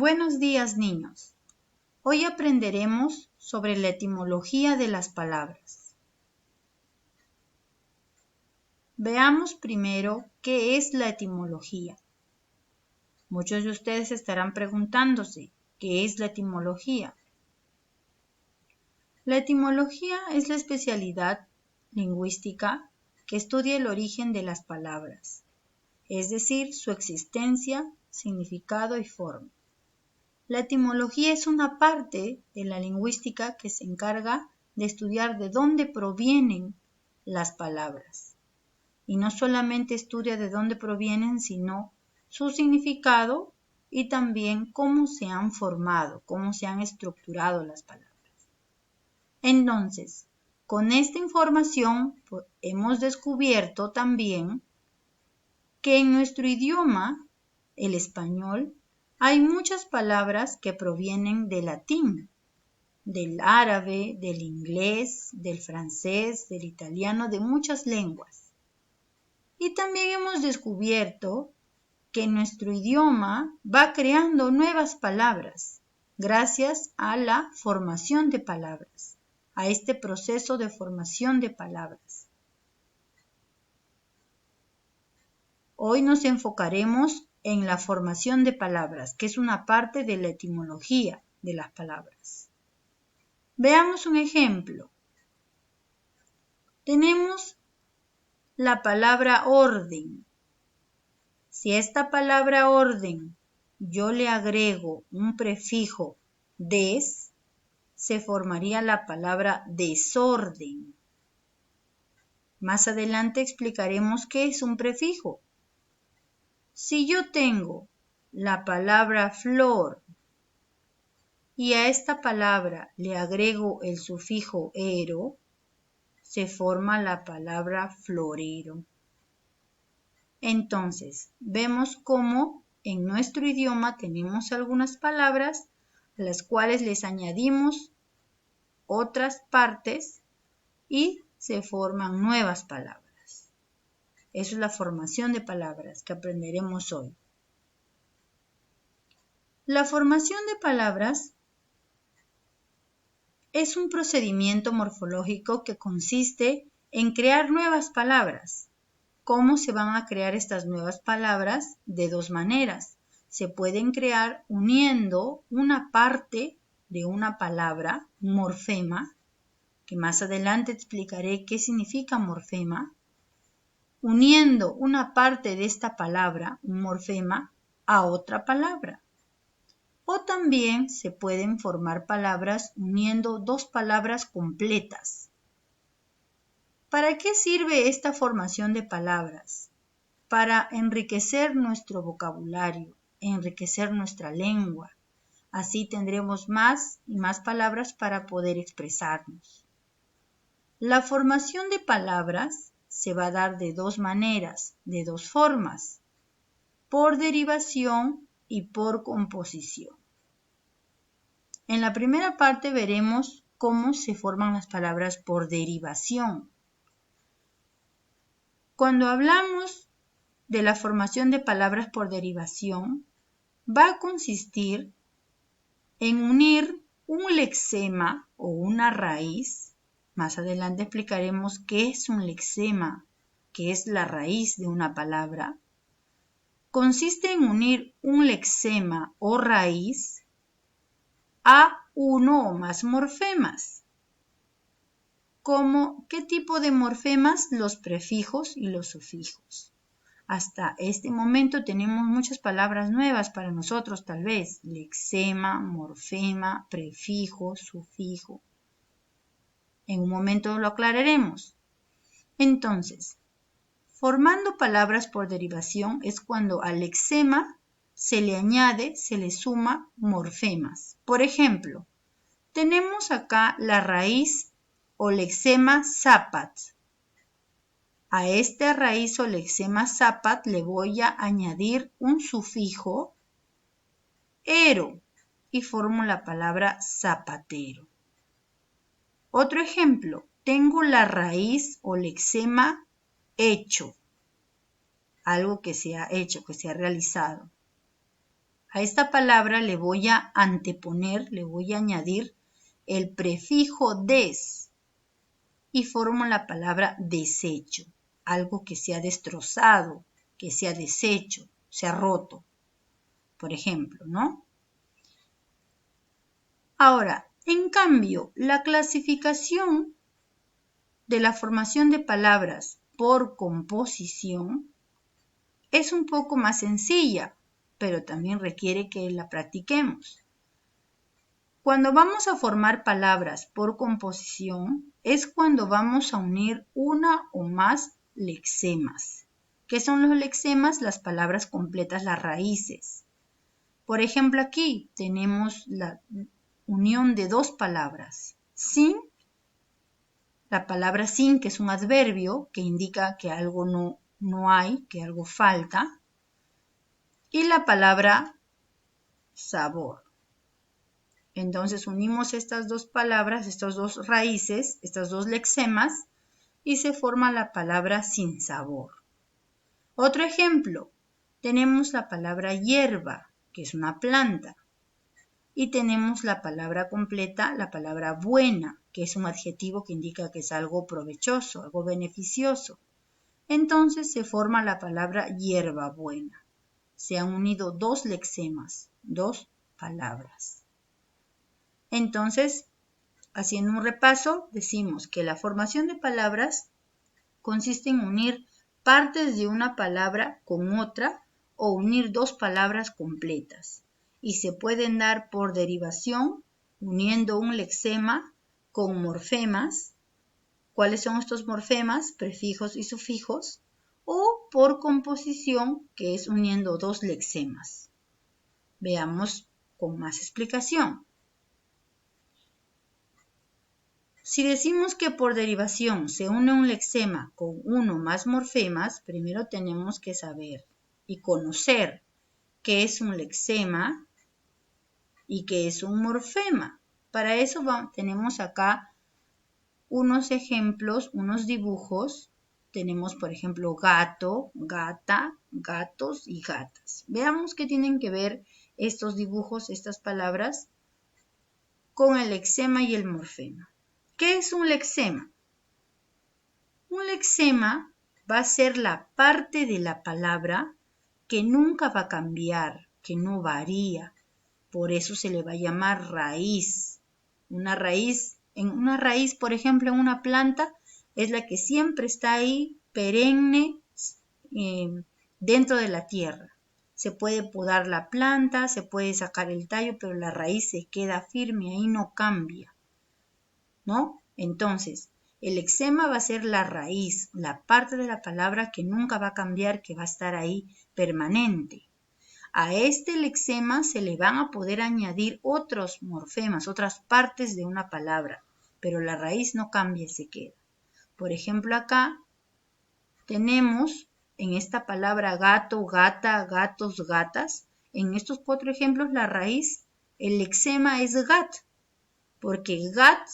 Buenos días, niños. Hoy aprenderemos sobre la etimología de las palabras. Veamos primero qué es la etimología. Muchos de ustedes estarán preguntándose, ¿qué es la etimología? La etimología es la especialidad lingüística que estudia el origen de las palabras, es decir, su existencia, significado y forma. La etimología es una parte de la lingüística que se encarga de estudiar de dónde provienen las palabras. Y no solamente estudia de dónde provienen, sino su significado y también cómo se han formado, cómo se han estructurado las palabras. Entonces, con esta información hemos descubierto también que en nuestro idioma, el español, hay muchas palabras que provienen del latín, del árabe, del inglés, del francés, del italiano, de muchas lenguas. Y también hemos descubierto que nuestro idioma va creando nuevas palabras gracias a la formación de palabras, a este proceso de formación de palabras. Hoy nos enfocaremos en la formación de palabras, que es una parte de la etimología de las palabras. Veamos un ejemplo. Tenemos la palabra orden. Si a esta palabra orden yo le agrego un prefijo des, se formaría la palabra desorden. Más adelante explicaremos qué es un prefijo. Si yo tengo la palabra flor y a esta palabra le agrego el sufijo ero, se forma la palabra florero. Entonces, vemos cómo en nuestro idioma tenemos algunas palabras a las cuales les añadimos otras partes y se forman nuevas palabras. Eso es la formación de palabras que aprenderemos hoy. La formación de palabras es un procedimiento morfológico que consiste en crear nuevas palabras. ¿Cómo se van a crear estas nuevas palabras? De dos maneras. Se pueden crear uniendo una parte de una palabra, un morfema, que más adelante explicaré qué significa morfema, uniendo una parte de esta palabra, un morfema, a otra palabra. O también se pueden formar palabras uniendo dos palabras completas. ¿Para qué sirve esta formación de palabras? Para enriquecer nuestro vocabulario, enriquecer nuestra lengua. Así tendremos más y más palabras para poder expresarnos. La formación de palabras se va a dar de dos maneras, de dos formas, por derivación y por composición. En la primera parte veremos cómo se forman las palabras por derivación. Cuando hablamos de la formación de palabras por derivación, va a consistir en unir un lexema o una raíz. Más adelante explicaremos qué es un lexema, que es la raíz de una palabra. Consiste en unir un lexema o raíz a uno o más morfemas. ¿Qué tipo de morfemas? Los prefijos y los sufijos. Hasta este momento tenemos muchas palabras nuevas para nosotros, tal vez. Lexema, morfema, prefijo, sufijo. En un momento lo aclararemos. Entonces, formando palabras por derivación es cuando al lexema se le suma morfemas. Por ejemplo, tenemos acá la raíz o lexema zápat. A esta raíz o lexema zápat le voy a añadir un sufijo ero y formo la palabra zapatero. Otro ejemplo, tengo la raíz o lexema hecho, algo que se ha hecho, que se ha realizado. A esta palabra le voy a anteponer, le voy a añadir el prefijo des y formo la palabra desecho, algo que se ha destrozado, que se ha deshecho, se ha roto, por ejemplo, ¿no? Ahora, en cambio, la clasificación de la formación de palabras por composición es un poco más sencilla, pero también requiere que la practiquemos. Cuando vamos a formar palabras por composición es cuando vamos a unir una o más lexemas. ¿Qué son los lexemas? Las palabras completas, las raíces. Por ejemplo, aquí tenemos la unión de dos palabras. Sin, la palabra sin, que es un adverbio que indica que algo no hay, que algo falta. Y la palabra sabor. Entonces unimos estas dos palabras, estas dos raíces, estas dos lexemas y se forma la palabra sinsabor. Otro ejemplo, tenemos la palabra hierba, que es una planta, y tenemos la palabra completa, la palabra buena, que es un adjetivo que indica que es algo provechoso, algo beneficioso. Entonces se forma la palabra hierba buena. Se han unido dos lexemas, dos palabras. Entonces, haciendo un repaso, decimos que la formación de palabras consiste en unir partes de una palabra con otra o unir dos palabras completas y se pueden dar por derivación uniendo un lexema con morfemas. ¿Cuáles son estos morfemas? Prefijos y sufijos. O por composición, que es uniendo dos lexemas. Veamos con más explicación. Si decimos que por derivación se une un lexema con uno o más morfemas, primero tenemos que saber y conocer qué es un lexema y qué es un morfema. Para eso tenemos acá unos ejemplos, unos dibujos. Tenemos, por ejemplo, gato, gata, gatos y gatas. Veamos qué tienen que ver estos dibujos, estas palabras, con el lexema y el morfema. ¿Qué es un lexema? Un lexema va a ser la parte de la palabra que nunca va a cambiar, que no varía. Por eso se le va a llamar raíz. Una raíz, por ejemplo, en una planta, es la que siempre está ahí, perenne, dentro de la tierra. Se puede podar la planta, se puede sacar el tallo, pero la raíz se queda firme, ahí no cambia, ¿no? Entonces, el lexema va a ser la raíz, la parte de la palabra que nunca va a cambiar, que va a estar ahí permanente. A este lexema se le van a poder añadir otros morfemas, otras partes de una palabra, pero la raíz no cambia, se queda. Por ejemplo, acá tenemos en esta palabra gato, gata, gatos, gatas, en estos 4 ejemplos la raíz, el lexema es gat, porque gat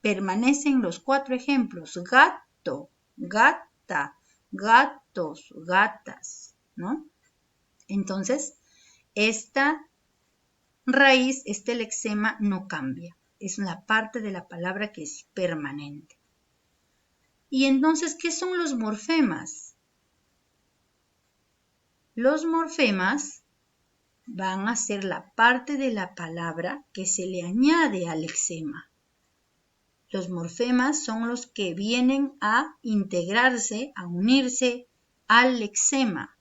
permanece en los 4 ejemplos, gato, gata, gatos, gatas, ¿no? Entonces, esta raíz, este lexema no cambia, es la parte de la palabra que es permanente. Y entonces, ¿qué son los morfemas? Los morfemas van a ser la parte de la palabra que se le añade al lexema. Los morfemas son los que vienen a integrarse, a unirse al lexema.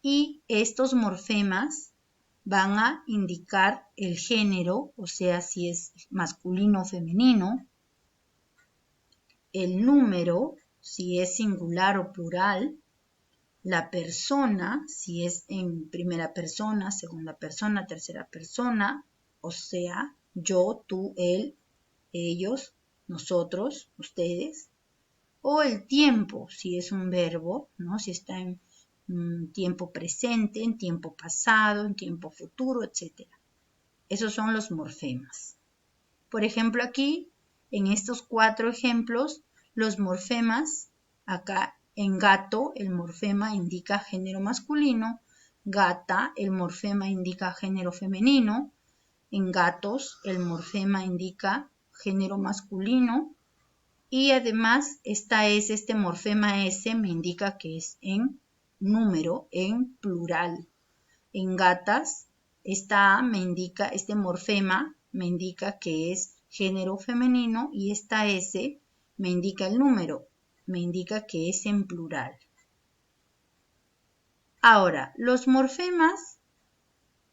Y estos morfemas van a indicar el género, o sea, si es masculino o femenino, el número, si es singular o plural, la persona, si es en primera persona, segunda persona, tercera persona, o sea, yo, tú, él, ellos, nosotros, ustedes, o el tiempo, si es un verbo, ¿no? Si está en tiempo presente, en tiempo pasado, en tiempo futuro, etc. Esos son los morfemas. Por ejemplo, aquí, en estos 4 ejemplos, los morfemas, acá en gato, el morfema indica género masculino, gata, el morfema indica género femenino. En gatos, el morfema indica género masculino. Y además, este morfema S me indica que es en número, en plural. En gatas, esta A me indica, este morfema me indica que es género femenino y esta S me indica el número, me indica que es en plural. Ahora, los morfemas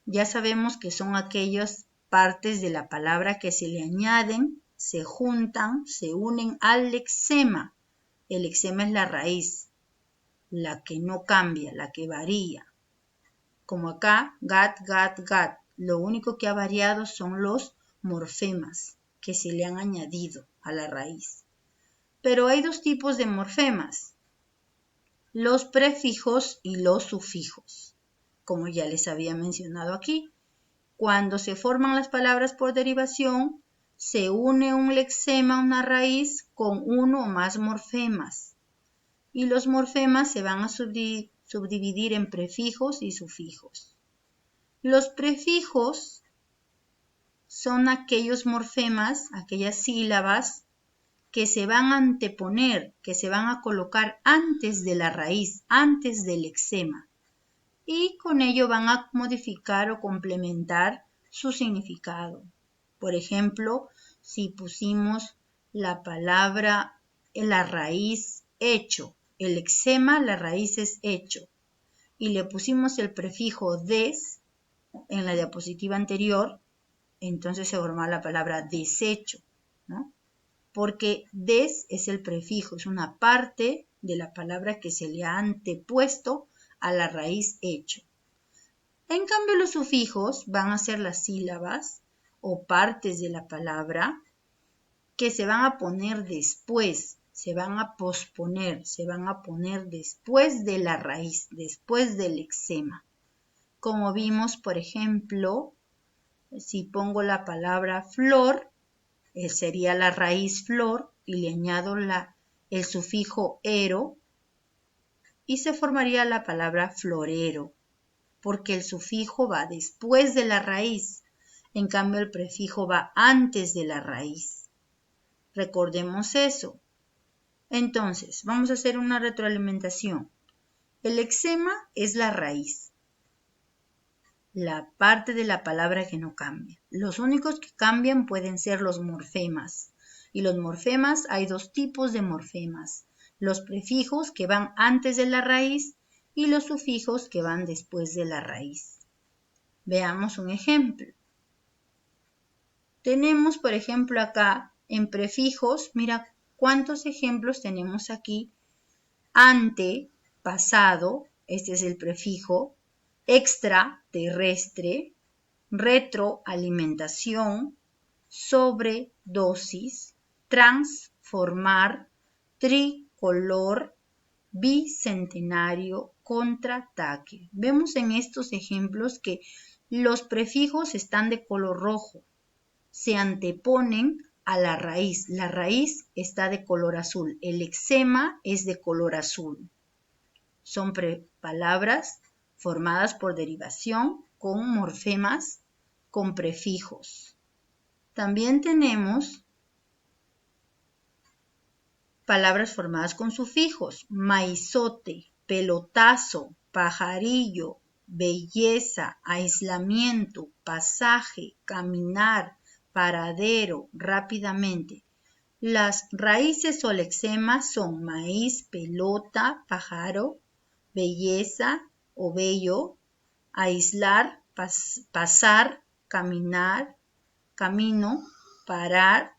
ya sabemos que son aquellas partes de la palabra que se le añaden, se juntan, se unen al lexema. El lexema es la raíz, la que no cambia, la que varía. Como acá, gat, gat, gat. Lo único que ha variado son los morfemas que se le han añadido a la raíz. Pero hay dos tipos de morfemas, los prefijos y los sufijos, como ya les había mencionado aquí. Cuando se forman las palabras por derivación, se une un lexema, una raíz, con uno o más morfemas. Y los morfemas se van a subdividir en prefijos y sufijos. Los prefijos son aquellos morfemas, aquellas sílabas que se van a anteponer, que se van a colocar antes de la raíz, antes del lexema. Y con ello van a modificar o complementar su significado. Por ejemplo, si pusimos la palabra en la raíz hecho, el lexema, la raíz es hecho, y le pusimos el prefijo des en la diapositiva anterior, entonces se forma la palabra desecho, ¿no? Porque des es el prefijo, es una parte de la palabra que se le ha antepuesto a la raíz hecho. En cambio, los sufijos van a ser las sílabas o partes de la palabra que se van a poner después, se van a posponer, se van a poner después de la raíz, después del lexema. Como vimos, por ejemplo, si pongo la palabra flor, sería la raíz flor y le añado el sufijo ero y se formaría la palabra florero, porque el sufijo va después de la raíz, en cambio el prefijo va antes de la raíz. Recordemos eso. Entonces, vamos a hacer una retroalimentación. El lexema es la raíz, la parte de la palabra que no cambia. Los únicos que cambian pueden ser los morfemas. Y los morfemas, hay dos tipos de morfemas. Los prefijos que van antes de la raíz y los sufijos que van después de la raíz. Veamos un ejemplo. Tenemos, por ejemplo, acá en prefijos, mira cuántos ejemplos tenemos aquí. Ante, pasado, este es el prefijo. Extra, terrestre. Retro, alimentación. Sobre, dosis. Transformar. Tricolor. Bicentenario, contraataque. Vemos en estos ejemplos que los prefijos están de color rojo. Se anteponen a la raíz. La raíz está de color azul. El lexema es de color azul. Son palabras formadas por derivación con morfemas, con prefijos. También tenemos palabras formadas con sufijos. Maizote, pelotazo, pajarillo, belleza, aislamiento, pasaje, caminar, paradero, rápidamente. Las raíces o lexemas son maíz, pelota, pájaro, belleza o bello, aislar, pasar, caminar, camino, parar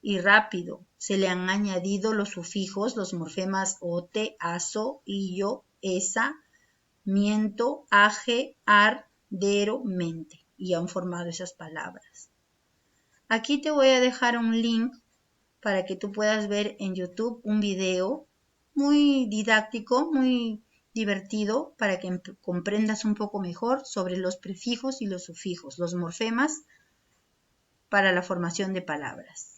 y rápido. Se le han añadido los sufijos, los morfemas ote, aso, illo, esa, miento, aje, ar, dero, mente, y han formado esas palabras. Aquí te voy a dejar un link para que tú puedas ver en YouTube un video muy didáctico, muy divertido, para que comprendas un poco mejor sobre los prefijos y los sufijos, los morfemas para la formación de palabras.